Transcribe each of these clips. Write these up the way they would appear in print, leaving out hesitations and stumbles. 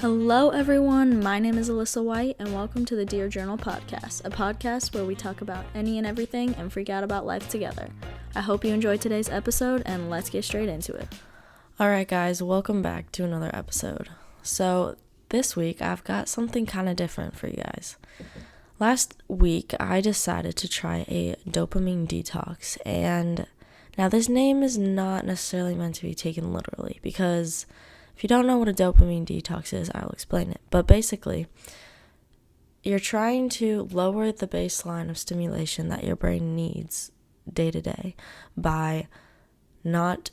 Hello everyone, my name is Alyssa White and welcome to the Dear Journal podcast, a podcast where we talk about any and everything and freak out about life together. I hope you enjoyed today's episode and let's get straight into it. Alright guys, welcome back to another episode. So this week I've got something kind of different for you guys. Last week I decided to try a dopamine detox, and now this name is not necessarily meant to be taken literally because if you don't know what a dopamine detox is, I'll explain it. But basically, you're trying to lower the baseline of stimulation that your brain needs day to day by not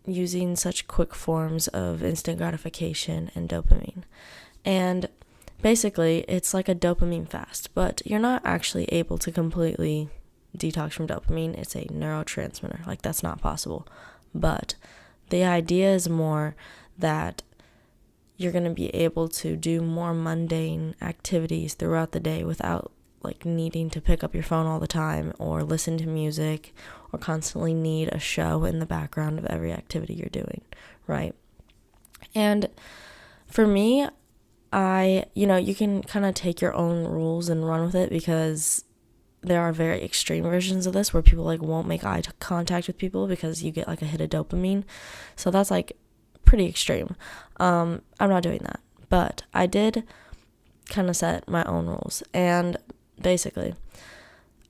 using such quick forms of instant gratification and dopamine. And basically, it's like a dopamine fast, but you're not actually able to completely detox from dopamine. It's a neurotransmitter. Like, that's not possible. But the idea is more that you're going to be able to do more mundane activities throughout the day without needing to pick up your phone all the time or listen to music or constantly need a show in the background of every activity you're doing, right? And for me, you can kind of take your own rules and run with it because there are very extreme versions of this where people won't make eye contact with people because you get a hit of dopamine. So that's pretty extreme. I'm not doing that, but I did kind of set my own rules. And basically,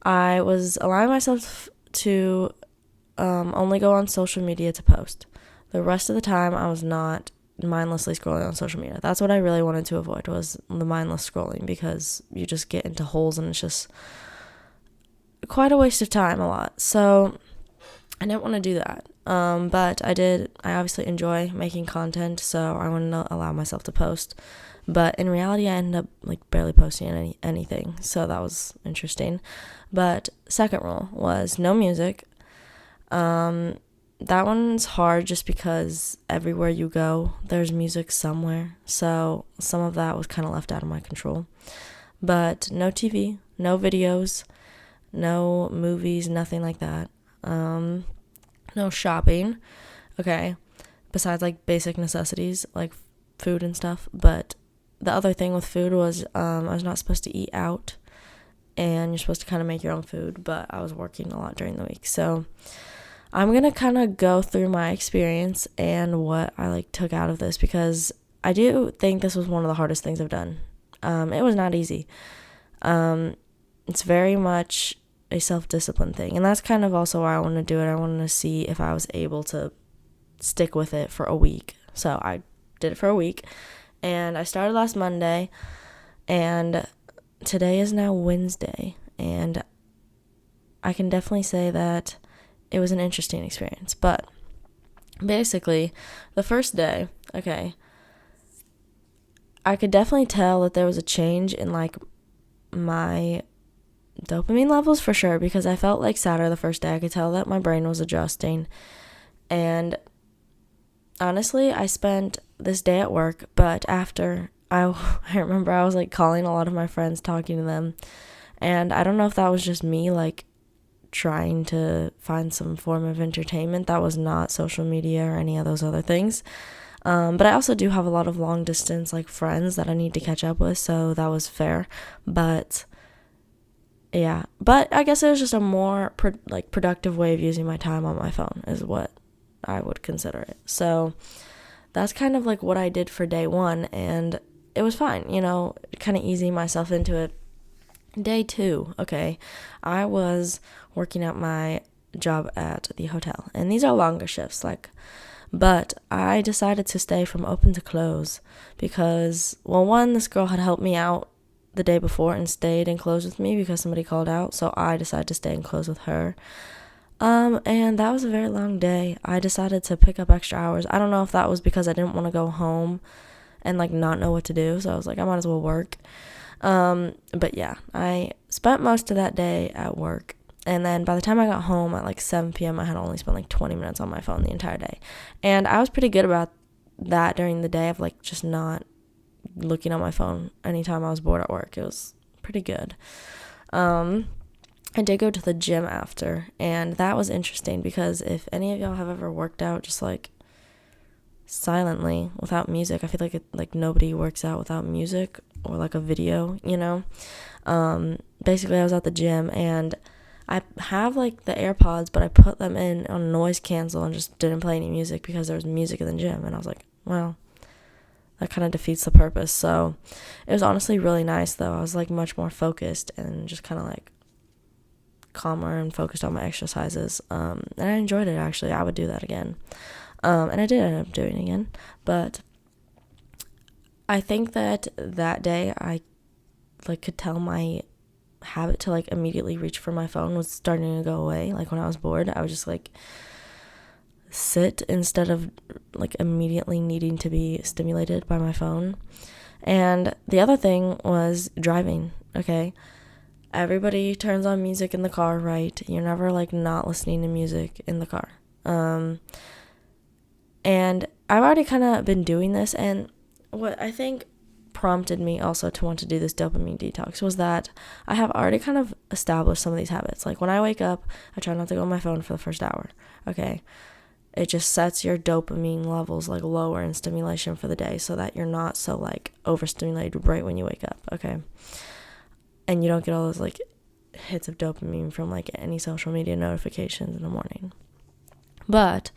I was allowing myself to only go on social media to post. The rest of the time, I was not mindlessly scrolling on social media. That's what I really wanted to avoid, was the mindless scrolling, because you just get into holes and it's just quite a waste of time a lot. So I didn't want to do that. But I obviously enjoy making content, so I wanted to allow myself to post. But in reality, I ended up barely posting anything. So that was interesting. But second rule was no music. That one's hard just because everywhere you go, there's music somewhere. So some of that was kind of left out of my control. But no TV, no videos, no movies, nothing like that. No shopping, okay, besides basic necessities like food and stuff. But the other thing with food was I was not supposed to eat out, and you're supposed to kind of make your own food, but I was working a lot during the week. So I'm gonna kind of go through my experience and what I took out of this, because I do think this was one of the hardest things I've done. It was not easy. It's very much a self-discipline thing, and that's kind of also why I wanted to do it. I wanted to see if I was able to stick with it for a week. So I did it for a week, and I started last Monday, and today is now Wednesday, and I can definitely say that it was an interesting experience. But basically, the first day, okay, I could definitely tell that there was a change in my dopamine levels for sure, because I felt sadder the first day. I could tell that my brain was adjusting. And honestly, I spent this day at work, but after I remember I was calling a lot of my friends, talking to them, and I don't know if that was just me trying to find some form of entertainment that was not social media or any of those other things. But I also do have a lot of long distance friends that I need to catch up with, so that was fair. But yeah, but I guess it was just a more productive way of using my time on my phone is what I would consider it. So that's kind of what I did for day one, and it was fine, kind of easing myself into it. Day two, okay, I was working at my job at the hotel, and these are longer shifts, but I decided to stay from open to close because, well, one, this girl had helped me out the day before and stayed and closed with me because somebody called out, so I decided to stay and close with her. And that was a very long day. I decided to pick up extra hours. I don't know if that was because I didn't want to go home and not know what to do, so I was I might as well work. But yeah, I spent most of that day at work, and then by the time I got home at 7 p.m. I had only spent 20 minutes on my phone the entire day, and I was pretty good about that during the day of just not looking at my phone anytime I was bored at work. It was pretty good. I did go to the gym after, and that was interesting because if any of y'all have ever worked out just silently without music. I feel like like nobody works out without music or like a video, you know. Basically I was at the gym and I have like the AirPods, but I put them in on noise cancel and just didn't play any music because there was music in the gym, and I was like, well, that kind of defeats the purpose. So it was honestly really nice though. I was like much more focused and just kind of like calmer and focused on my exercises, and I enjoyed it. Actually, I would do that again. And I did end up doing it again, but I think that day I like could tell my habit to like immediately reach for my phone was starting to go away. Like when I was bored, I would just like sit instead of like immediately needing to be stimulated by my phone. And the other thing was driving. Okay, everybody turns on music in the car, right? You're never like not listening to music in the car. And I've already kind of been doing this, and what I think prompted me also to want to do this dopamine detox was that I have already kind of established some of these habits. Like when I wake up, I try not to go on my phone for the first hour, okay? It just sets your dopamine levels like lower in stimulation for the day so that you're not so like overstimulated right when you wake up, okay? And you don't get all those like hits of dopamine from like any social media notifications in the morning. But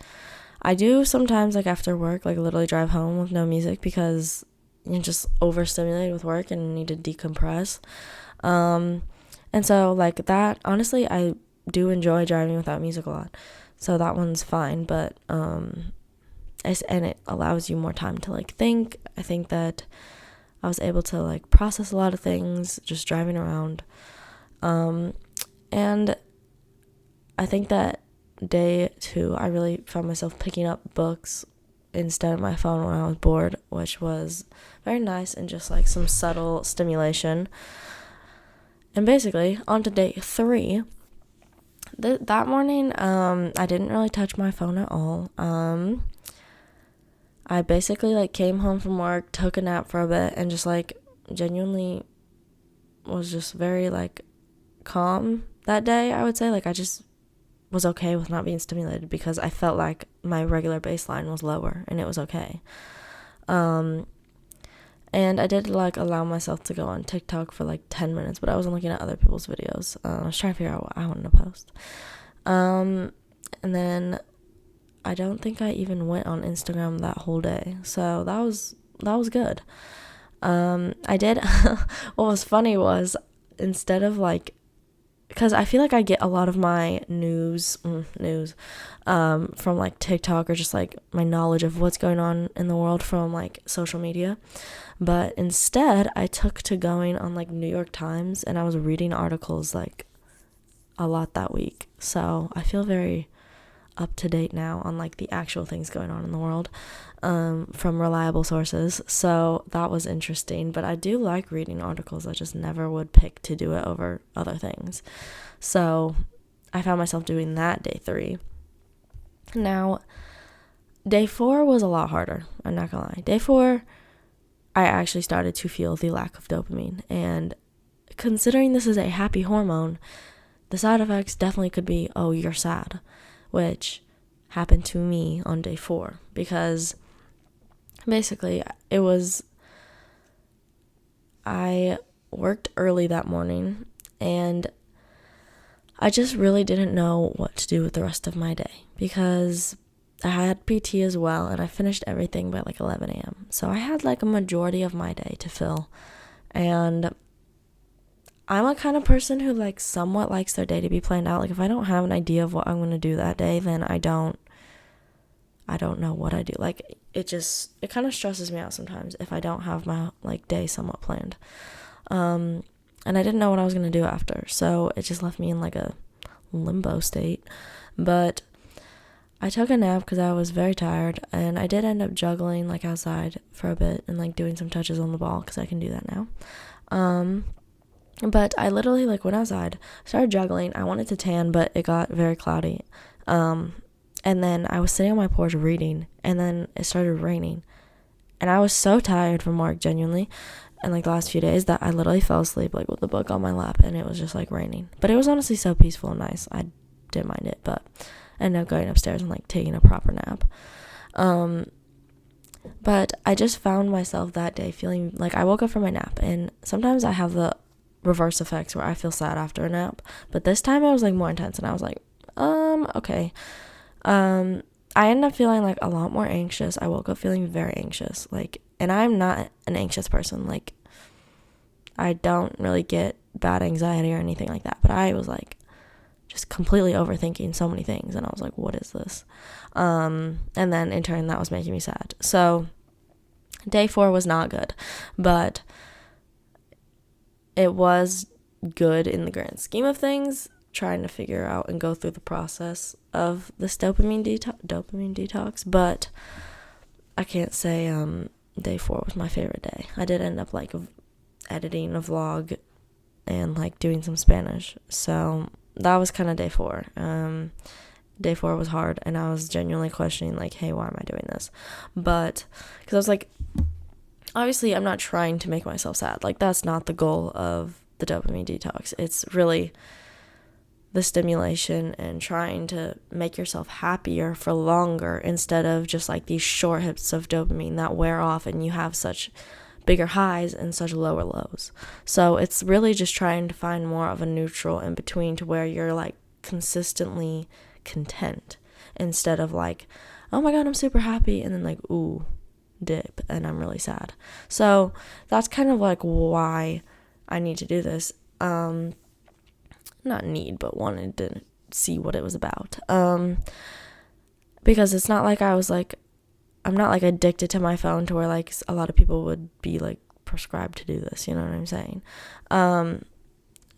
I do sometimes, like after work, like literally drive home with no music because you're just overstimulated with work and need to decompress. And so like that, honestly, I do enjoy driving without music a lot. So that one's fine, but and it allows you more time to like think. I think that I was able to like process a lot of things just driving around. And I think that day 2, I really found myself picking up books instead of my phone when I was bored, which was very nice and just like some subtle stimulation. And basically, on to day 3. That morning, I didn't really touch my phone at all. I basically like came home from work, took a nap for a bit, and just like genuinely was just very like calm that day, I would say. Like I just was okay with not being stimulated because I felt like my regular baseline was lower and it was okay. And I did like allow myself to go on TikTok for like 10 minutes, but I wasn't looking at other people's videos. I was trying to figure out what I wanted to post. And then I don't think I even went on Instagram that whole day. So that was good. I did what was funny was instead of like, because I feel like I get a lot of my news from like TikTok or just like my knowledge of what's going on in the world from like social media. But instead I took to going on like New York Times and I was reading articles like a lot that week. So I feel very up to date now on like the actual things going on in the world from reliable sources. So that was interesting, but I do like reading articles. I just never would pick to do it over other things. So I found myself doing that day 3. Now day 4 was a lot harder, I'm not gonna lie. Day 4 I actually started to feel the lack of dopamine, and considering this is a happy hormone, the side effects definitely could be, oh, you're sad, which happened to me on day 4 because basically I worked early that morning and I just really didn't know what to do with the rest of my day because I had PT as well and I finished everything by like 11 a.m. So I had like a majority of my day to fill, and I'm a kind of person who like somewhat likes their day to be planned out. Like if I don't have an idea of what I'm going to do that day, then I don't know what I do. Like it kind of stresses me out sometimes if I don't have my like day somewhat planned. And I didn't know what I was going to do after. So it just left me in like a limbo state. But I took a nap because I was very tired, and I did end up juggling like outside for a bit and like doing some touches on the ball because I can do that now. But I literally like went outside, started juggling. I wanted to tan, but it got very cloudy. And then I was sitting on my porch reading, and then it started raining. And I was so tired from work, genuinely, and like the last few days, that I literally fell asleep like with the book on my lap, and it was just like raining. But it was honestly so peaceful and nice. I didn't mind it, but I ended up going upstairs and like taking a proper nap. But I just found myself that day feeling like I woke up from my nap, and sometimes I have the reverse effects where I feel sad after a nap, but this time it was like more intense, and I was like, okay. I ended up feeling like a lot more anxious. I woke up feeling very anxious, like, and I'm not an anxious person. Like, I don't really get bad anxiety or anything like that, but I was like just completely overthinking so many things, and I was like, what is this? And then in turn that was making me sad. So day 4 was not good, but it was good in the grand scheme of things, trying to figure out and go through the process of this dopamine detox. But I can't say day 4 was my favorite day. I did end up like editing a vlog and like doing some Spanish, so that was kind of day 4. Day 4 was hard, and I was genuinely questioning like, hey, why am I doing this? But because I was like, obviously I'm not trying to make myself sad. Like, that's not the goal of the dopamine detox. It's really the stimulation and trying to make yourself happier for longer, instead of just like these short hits of dopamine that wear off and you have such bigger highs and such lower lows. So it's really just trying to find more of a neutral in between, to where you're like consistently content, instead of like, oh my god, I'm super happy, and then like, ooh, dip, and I'm really sad. So that's kind of like why I need to do this. Not need, but wanted to see what it was about. Because it's not like I'm not like addicted to my phone to where like a lot of people would be like prescribed to do this, you know what I'm saying?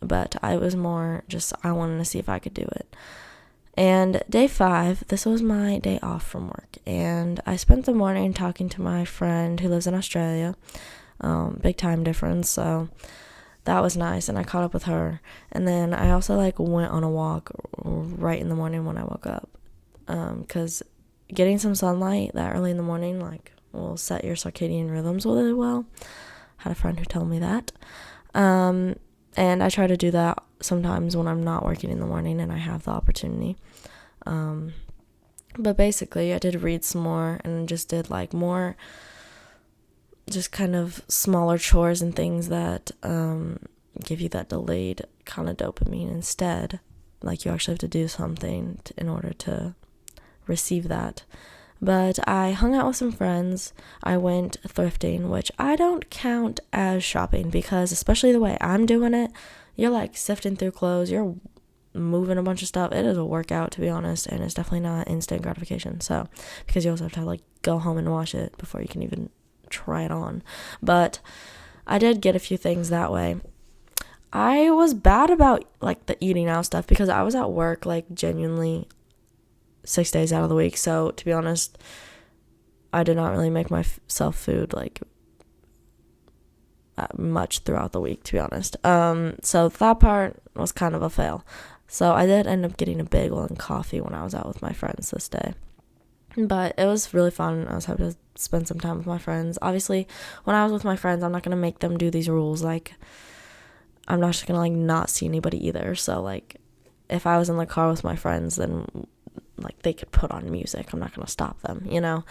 But I was more just, I wanted to see if I could do it. And day 5, this was my day off from work, and I spent the morning talking to my friend who lives in Australia. Big time difference, so that was nice, and I caught up with her. And then I also like went on a walk right in the morning when I woke up, because getting some sunlight that early in the morning like will set your circadian rhythms really well. Had a friend who told me that. And I try to do that sometimes when I'm not working in the morning and I have the opportunity. But basically I did read some more and just did like more just kind of smaller chores and things that give you that delayed kind of dopamine instead. Like, you actually have to do something in order to receive that. But I hung out with some friends. I went thrifting, which I don't count as shopping, because especially the way I'm doing it, you're like sifting through clothes, you're moving a bunch of stuff. It is a workout, to be honest, and it's definitely not instant gratification. So, because you also have to like go home and wash it before you can even try it on. But I did get a few things that way. I was bad about like the eating out stuff, because I was at work like genuinely 6 days out of the week. So to be honest, I did not really make myself food like much throughout the week, to be honest. So that part was kind of a fail. So I did end up getting a bagel and coffee when I was out with my friends this day. But it was really fun. I was happy to spend some time with my friends. Obviously, when I was with my friends, I'm not going to make them do these rules. Like, I'm not just going to like not see anybody either. So like, if I was in the car with my friends, then like they could put on music. I'm not going to stop them, you know?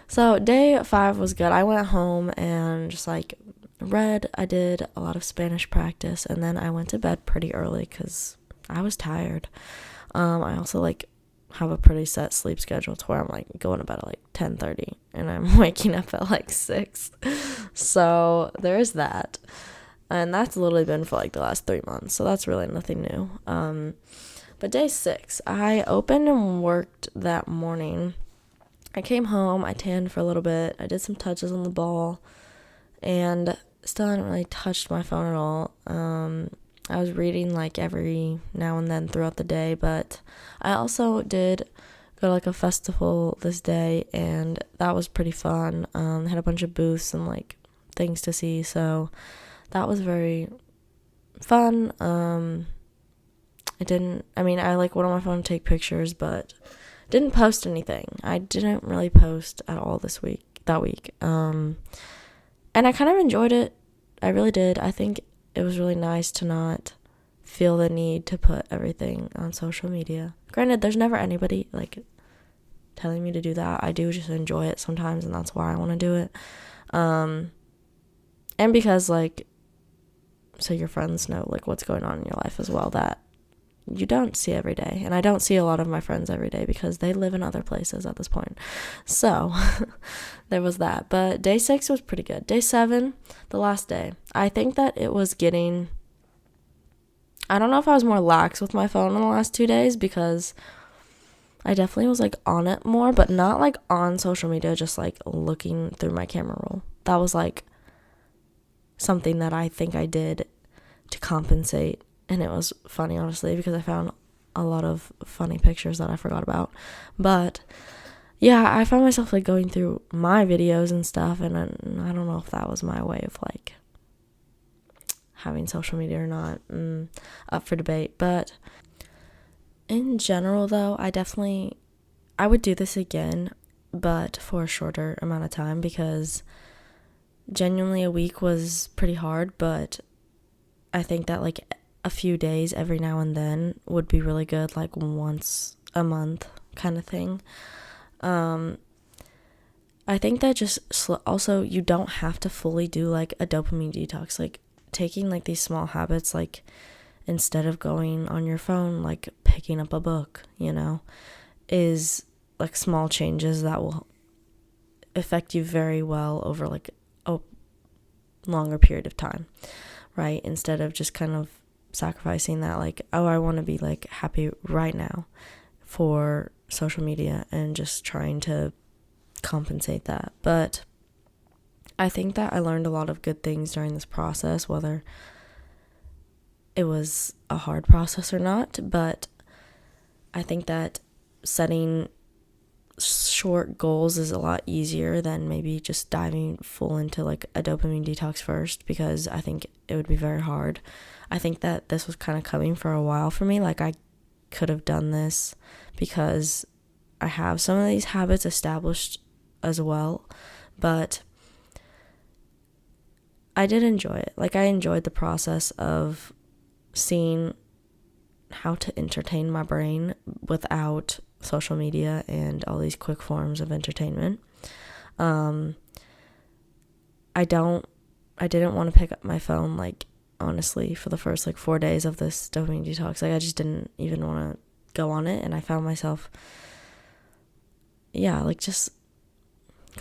So day 5 was good. I went home and just like read. I did a lot of Spanish practice, and then I went to bed pretty early because I was tired. I also like have a pretty set sleep schedule to where I'm like going to bed at like 10:30 and I'm waking up at like 6. So there is that. And that's literally been for like the last 3 months. So that's really nothing new. But day 6, I opened and worked that morning. I came home, I tanned for a little bit, I did some touches on the ball, and still hadn't really touched my phone at all. I was reading like every now and then throughout the day, but I also did go to like a festival this day, and that was pretty fun. Had a bunch of booths and like things to see, so that was very fun. I like went on my phone to take pictures, but didn't post anything. I didn't really post at all that week. And I kind of enjoyed it. I really did. I think it was really nice to not feel the need to put everything on social media. Granted, there's never anybody, like, telling me to do that. I do just enjoy it sometimes, and that's why I want to do it. And because, like, so your friends know, like, what's going on in your life as well that you don't see every day. And I don't see a lot of my friends every day because they live in other places at this point. So there was that. But day 6 was pretty good. Day 7, the last day, I think that it was getting, I don't know if I was more lax with my phone in the last 2 days, because I definitely was, like, on it more, but not, like, on social media, just, like, looking through my camera roll. That was, like, something that I think I did to compensate, and it was funny, honestly, because I found a lot of funny pictures that I forgot about. But yeah, I found myself, like, going through my videos and stuff, and I don't know if that was my way of, like, having social media or not, up for debate. But in general, though, I would do this again, but for a shorter amount of time, because genuinely a week was pretty hard. But I think that, like, a few days every now and then would be really good, like once a month kind of thing. I think that just also, you don't have to fully do, like, a dopamine detox. Like, taking, like, these small habits, like, instead of going on your phone, like, picking up a book, is, like, small changes that will affect you very well over, like, a longer period of time, right? Instead of just kind of sacrificing that, like, oh, I want to be, like, happy right now for social media, and just trying to compensate that. But I think that I learned a lot of good things during this process, whether it was a hard process or not. But I think that setting short goals is a lot easier than maybe just diving full into, like, a dopamine detox first, because I think it would be very hard. I think that this was kind of coming for a while for me. Like, I could have done this because I have some of these habits established as well, but I did enjoy it. Like, I enjoyed the process of seeing how to entertain my brain without social media and all these quick forms of entertainment. I didn't want to pick up my phone, like, honestly, for the first, like, 4 days of this dopamine detox. Like, I just didn't even want to go on it, and I found myself, like, just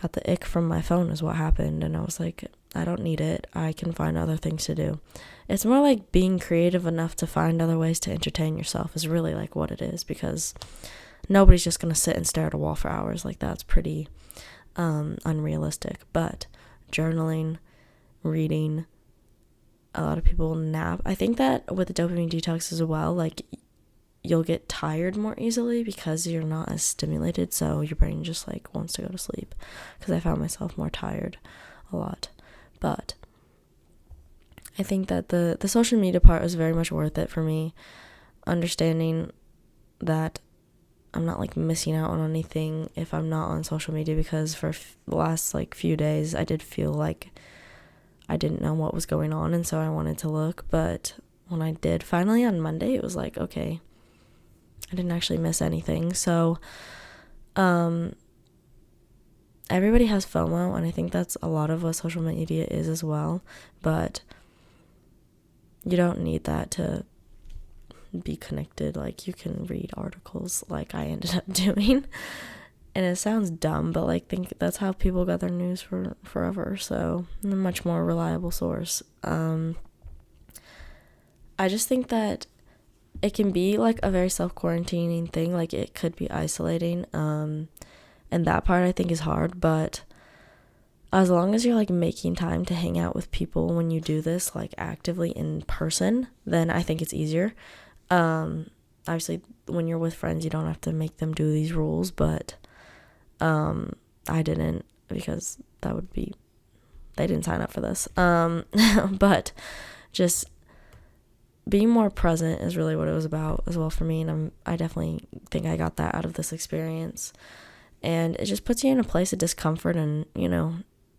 got the ick from my phone is what happened, and I was like, I don't need it. I can find other things to do. It's more like being creative enough to find other ways to entertain yourself is really, like, what it is, because nobody's just going to sit and stare at a wall for hours. Like, that's pretty unrealistic. But journaling, reading, a lot of people nap. I think that with the dopamine detox as well, like, you'll get tired more easily because you're not as stimulated, so your brain just, like, wants to go to sleep, because I found myself more tired a lot. But I think that the social media part was very much worth it for me, understanding that I'm not, like, missing out on anything if I'm not on social media, because for the last, like, few days I did feel like I didn't know what was going on, and so I wanted to look. But when I did finally on Monday, it was like, okay, I didn't actually miss anything. So everybody has FOMO, and I think that's a lot of what social media is as well, but you don't need that to be connected. Like, you can read articles like I ended up doing, and it sounds dumb, but, like, think that's how people got their news for forever, so a much more reliable source. I just think that it can be, like, a very self-quarantining thing. Like, it could be isolating, and that part I think is hard, but as long as you're, like, making time to hang out with people when you do this, like, actively in person, then I think it's easier. Obviously, when you're with friends, you don't have to make them do these rules, but I didn't, because that would be, they didn't sign up for this. But just being more present is really what it was about as well for me, and I definitely think I got that out of this experience. And it just puts you in a place of discomfort, and,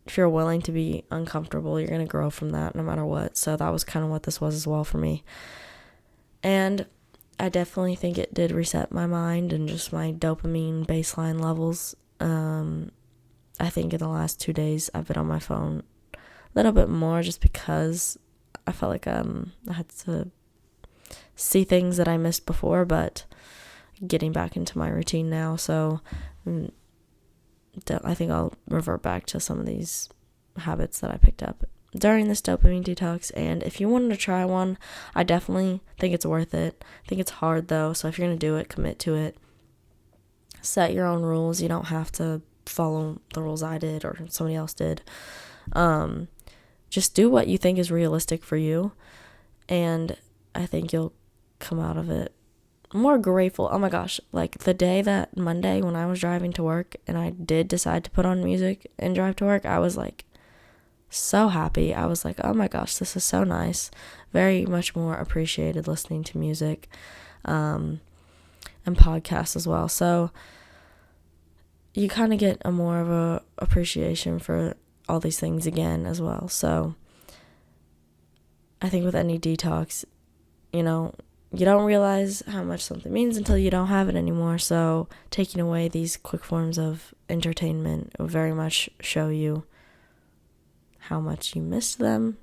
if you're willing to be uncomfortable, you're going to grow from that no matter what. So that was kind of what this was as well for me. And I definitely think it did reset my mind and just my dopamine baseline levels. I think in the last 2 days I've been on my phone a little bit more just because I felt like I had to see things that I missed before, but getting back into my routine now, so I think I'll revert back to some of these habits that I picked up during this dopamine detox. And if you wanted to try one, I definitely think it's worth it. I think it's hard though, so if you're going to do it, commit to it. Set your own rules. You don't have to follow the rules I did or somebody else did. Just do what you think is realistic for you, and I think you'll come out of it more grateful. Oh my gosh, like the day that Monday when I was driving to work and I did decide to put on music and drive to work, I was like so happy. I was like, oh my gosh, this is so nice. Very much more appreciated listening to music and podcasts as well. So you kind of get a more of a appreciation for all these things again as well. So I think with any detox, you don't realize how much something means until you don't have it anymore. So taking away these quick forms of entertainment will very much show you how much you missed them,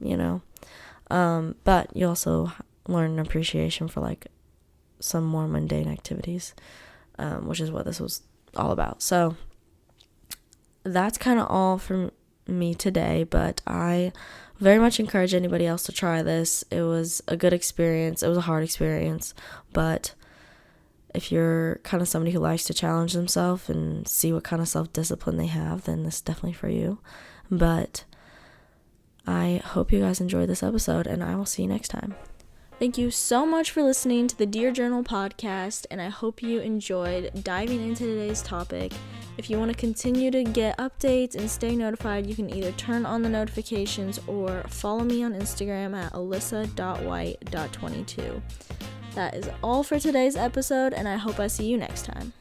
but you also learn an appreciation for like some more mundane activities, which is what this was all about. So that's kind of all from me today, but I very much encourage anybody else to try this. It was a good experience. It was a hard experience, but if you're kind of somebody who likes to challenge themselves and see what kind of self-discipline they have, then this is definitely for you. But I hope you guys enjoyed this episode, and I will see you next time. Thank you so much for listening to the Dear Journal podcast, and I hope you enjoyed diving into today's topic. If you want to continue to get updates and stay notified, you can either turn on the notifications or follow me on Instagram at alyssa.white.22. That is all for today's episode, and I hope I see you next time.